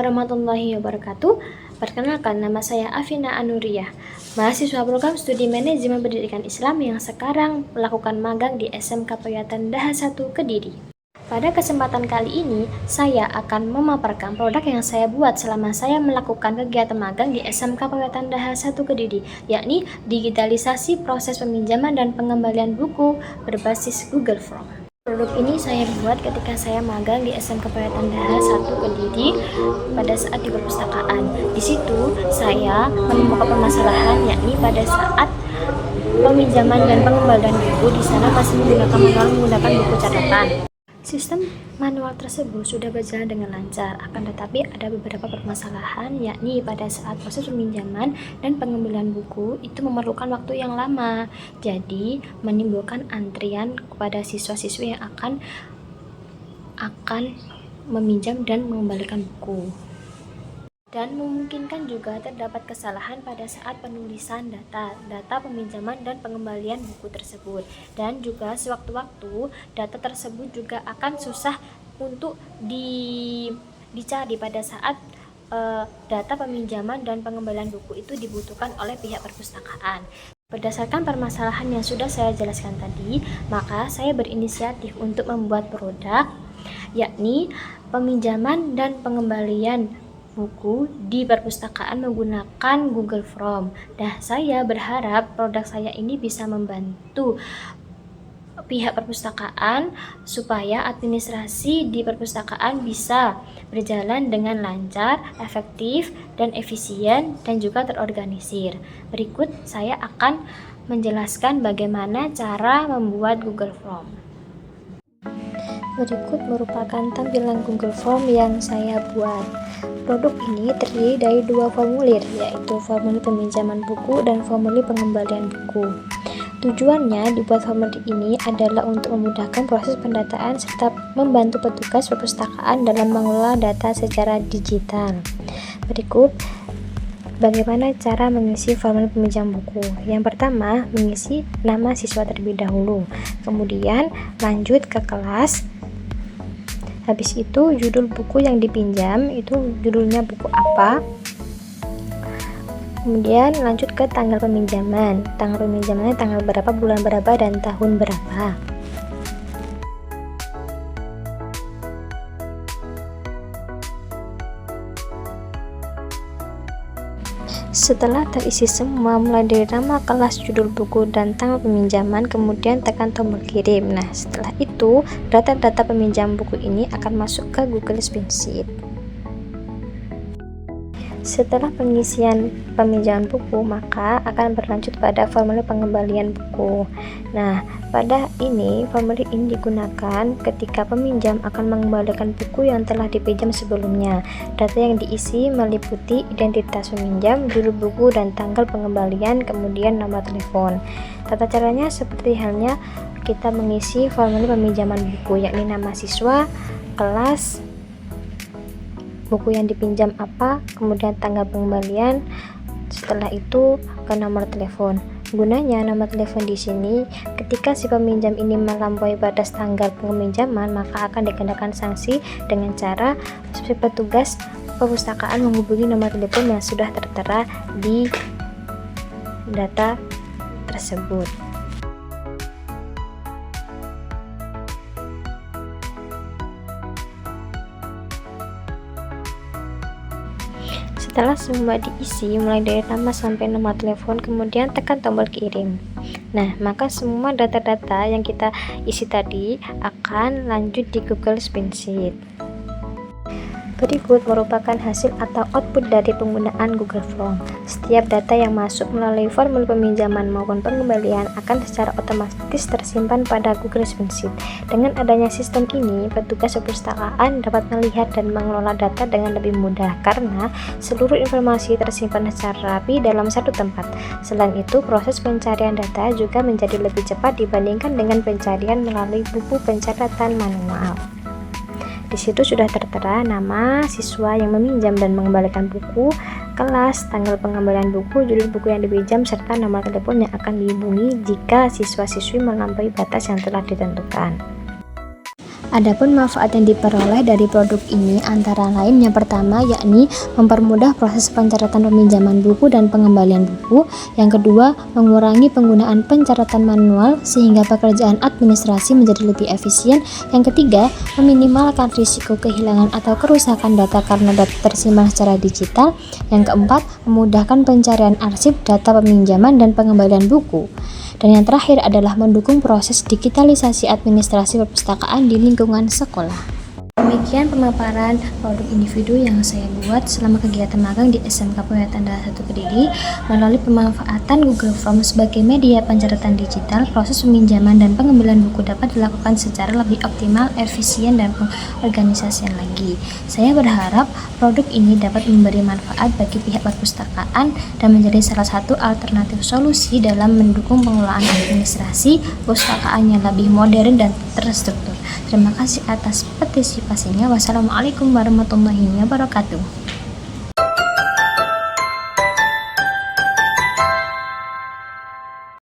warahmatullahi wabarakatuh. Perkenalkan, nama saya Afina Anuriyah, mahasiswa program studi manajemen pendidikan Islam yang sekarang melakukan magang di SMK Payatan Daha 1 Kediri. Pada kesempatan kali ini, saya akan memaparkan produk yang saya buat selama saya melakukan kegiatan magang di SMK Payatan Daha 1 Kediri, yakni digitalisasi proses peminjaman dan pengembalian buku berbasis Google Form. Produk ini saya buat ketika saya magang di SMK Payatan Daha 1 Kediri pada saat di perpustakaan. Di situ saya menemukan permasalahan, yakni pada saat peminjaman dan pengembalian buku di sana masih menggunakan buku catatan. Sistem manual tersebut sudah berjalan dengan lancar, akan tetapi ada beberapa permasalahan, yakni pada saat proses peminjaman dan pengembalian buku itu memerlukan waktu yang lama, jadi menimbulkan antrian kepada siswa-siswi yang akan meminjam dan mengembalikan buku. Dan memungkinkan juga terdapat kesalahan pada saat penulisan data peminjaman dan pengembalian buku tersebut. Dan juga sewaktu-waktu data tersebut juga akan susah untuk dicari pada saat data peminjaman dan pengembalian buku itu dibutuhkan oleh pihak perpustakaan. Berdasarkan permasalahan yang sudah saya jelaskan tadi, maka saya berinisiatif untuk membuat produk, yakni peminjaman dan pengembalian buku di perpustakaan menggunakan Google Form. Nah, saya berharap produk saya ini bisa membantu pihak perpustakaan supaya administrasi di perpustakaan bisa berjalan dengan lancar, efektif, dan efisien, dan juga terorganisir. Berikut saya akan menjelaskan bagaimana cara membuat Google Form. Berikut merupakan tampilan Google Form yang saya buat. Produk ini terdiri dari dua formulir, yaitu formulir peminjaman buku dan formulir pengembalian buku. Tujuannya dibuat formulir ini adalah untuk memudahkan proses pendataan serta membantu petugas perpustakaan dalam mengelola data secara digital. Berikut bagaimana cara mengisi formulir peminjam buku. Yang pertama, mengisi nama siswa terlebih dahulu, kemudian lanjut ke kelas. Habis itu judul buku yang dipinjam, itu judulnya buku apa. Kemudian lanjut ke tanggal peminjaman. Tanggal peminjamannya tanggal berapa, bulan berapa, dan tahun berapa. Setelah terisi semua, mulai dari nama, kelas, judul buku, dan tanggal peminjaman, kemudian tekan tombol kirim. Nah, setelah itu, data-data peminjam buku ini akan masuk ke Google Spreadsheet. Setelah pengisian peminjaman buku, maka akan berlanjut pada formulir pengembalian buku. Nah, pada ini, formulir ini digunakan ketika peminjam akan mengembalikan buku yang telah dipinjam sebelumnya. Data yang diisi meliputi identitas peminjam, judul buku, dan tanggal pengembalian, kemudian nomor telepon. Tata caranya seperti halnya kita mengisi formulir peminjaman buku, yakni nama siswa, kelas, buku yang dipinjam apa, kemudian tanggal pengembalian, setelah itu ke nomor telepon. Gunanya nomor telepon di sini, ketika si peminjam ini melampaui batas tanggal peminjaman, maka akan dikenakan sanksi dengan cara petugas perpustakaan menghubungi nomor telepon yang sudah tertera di data tersebut. Setelah semua diisi, mulai dari nama sampai nomor telepon, kemudian tekan tombol kirim. Nah, maka semua data-data yang kita isi tadi akan lanjut di Google Spreadsheet. Berikut merupakan hasil atau output dari penggunaan Google Form. Setiap data yang masuk melalui formulir peminjaman maupun pengembalian akan secara otomatis tersimpan pada Google Spreadsheet. Dengan adanya sistem ini, petugas perpustakaan dapat melihat dan mengelola data dengan lebih mudah karena seluruh informasi tersimpan secara rapi dalam satu tempat. Selain itu, proses pencarian data juga menjadi lebih cepat dibandingkan dengan pencarian melalui buku pencatatan manual. Di situ sudah tertera nama siswa yang meminjam dan mengembalikan buku, kelas, tanggal pengembalian buku, judul buku yang dipinjam, serta nomor telepon yang akan dihubungi jika siswa-siswi melampaui batas yang telah ditentukan. Adapun manfaat yang diperoleh dari produk ini antara lain yang pertama yakni mempermudah proses pencatatan peminjaman buku dan pengembalian buku. Yang kedua, mengurangi penggunaan pencatatan manual sehingga pekerjaan administrasi menjadi lebih efisien. Yang ketiga, meminimalkan risiko kehilangan atau kerusakan data karena data tersimpan secara digital. Yang keempat, memudahkan pencarian arsip data peminjaman dan pengembalian buku. Dan yang terakhir adalah mendukung proses digitalisasi administrasi perpustakaan di lingkungan sekolah. Demikian pemaparan produk individu yang saya buat selama kegiatan magang di SMK Pewetan Daerah 1 Kediri. Melalui pemanfaatan Google Forms sebagai media pencatatan digital, proses peminjaman dan pengembalian buku dapat dilakukan secara lebih optimal, efisien, dan pengorganisasian lagi. Saya berharap produk ini dapat memberi manfaat bagi pihak perpustakaan dan menjadi salah satu alternatif solusi dalam mendukung pengelolaan administrasi perpustakaan yang lebih modern dan terstruktur. Terima kasih atas partisipasinya. Wassalamualaikum warahmatullahi wabarakatuh.